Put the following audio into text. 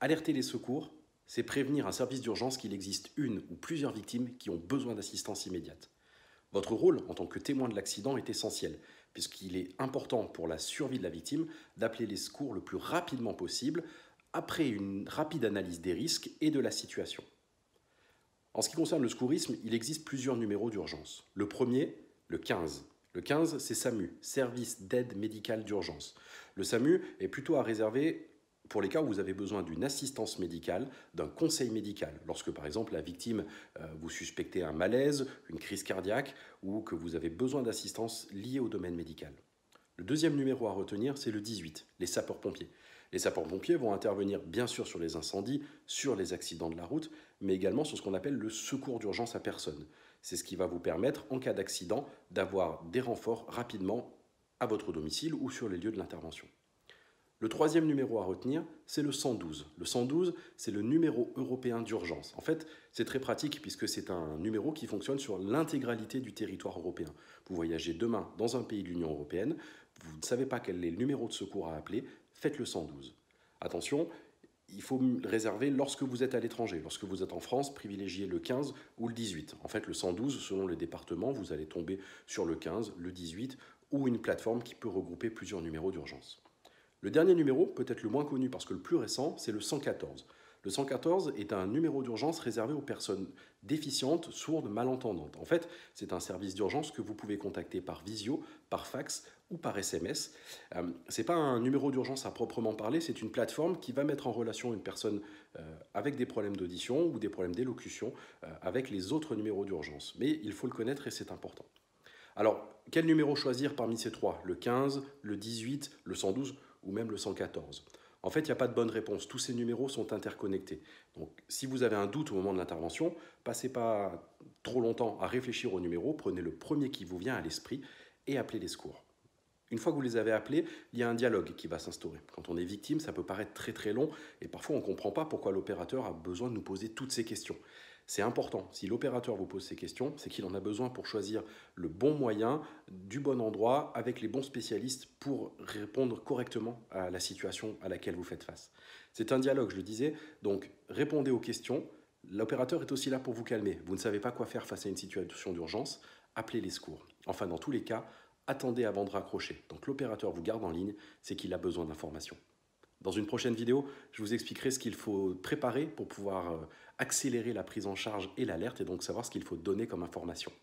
Alerter les secours, c'est prévenir un service d'urgence qu'il existe une ou plusieurs victimes qui ont besoin d'assistance immédiate. Votre rôle en tant que témoin de l'accident est essentiel, puisqu'il est important pour la survie de la victime d'appeler les secours le plus rapidement possible, après une rapide analyse des risques et de la situation. En ce qui concerne le secourisme, il existe plusieurs numéros d'urgence. Le premier, le 15. Le 15, c'est SAMU, Service d'aide médicale d'urgence. Le SAMU est plutôt à réserver pour les cas où vous avez besoin d'une assistance médicale, d'un conseil médical, lorsque par exemple la victime, vous suspectez un malaise, une crise cardiaque ou que vous avez besoin d'assistance liée au domaine médical. Le deuxième numéro à retenir, c'est le 18, les sapeurs-pompiers. Les sapeurs-pompiers vont intervenir bien sûr sur les incendies, sur les accidents de la route, mais également sur ce qu'on appelle le secours d'urgence à personne. C'est ce qui va vous permettre, en cas d'accident, d'avoir des renforts rapidement à votre domicile ou sur les lieux de l'intervention. Le troisième numéro à retenir, c'est le 112. Le 112, c'est le numéro européen d'urgence. En fait, c'est très pratique puisque c'est un numéro qui fonctionne sur l'intégralité du territoire européen. Vous voyagez demain dans un pays de l'Union européenne, vous ne savez pas quel est le numéro de secours à appeler, faites le 112. Attention, il faut le réserver lorsque vous êtes à l'étranger. Lorsque vous êtes en France, privilégiez le 15 ou le 18. En fait, le 112, selon les départements, vous allez tomber sur le 15, le 18 ou une plateforme qui peut regrouper plusieurs numéros d'urgence. Le dernier numéro, peut-être le moins connu parce que le plus récent, c'est le 114. Le 114 est un numéro d'urgence réservé aux personnes déficientes, sourdes, malentendantes. En fait, c'est un service d'urgence que vous pouvez contacter par visio, par fax ou par SMS. Ce n'est pas un numéro d'urgence à proprement parler, c'est une plateforme qui va mettre en relation une personne avec des problèmes d'audition ou des problèmes d'élocution avec les autres numéros d'urgence. Mais il faut le connaître et c'est important. Alors, quel numéro choisir parmi ces trois? Le 15, le 18, le 112 ou même le 114? En fait, il n'y a pas de bonne réponse. Tous ces numéros sont interconnectés. Donc, si vous avez un doute au moment de l'intervention, passez pas trop longtemps à réfléchir au numéro, prenez le premier qui vous vient à l'esprit et appelez les secours. Une fois que vous les avez appelés, il y a un dialogue qui va s'instaurer. Quand on est victime, ça peut paraître très très long et parfois on ne comprend pas pourquoi l'opérateur a besoin de nous poser toutes ces questions. C'est important, si l'opérateur vous pose ces questions, c'est qu'il en a besoin pour choisir le bon moyen, du bon endroit, avec les bons spécialistes pour répondre correctement à la situation à laquelle vous faites face. C'est un dialogue, je le disais, donc répondez aux questions. L'opérateur est aussi là pour vous calmer. Vous ne savez pas quoi faire face à une situation d'urgence, appelez les secours. Enfin, dans tous les cas, attendez avant de raccrocher. Donc l'opérateur vous garde en ligne, c'est qu'il a besoin d'informations. Dans une prochaine vidéo, je vous expliquerai ce qu'il faut préparer pour pouvoir accélérer la prise en charge et l'alerte et donc savoir ce qu'il faut donner comme information.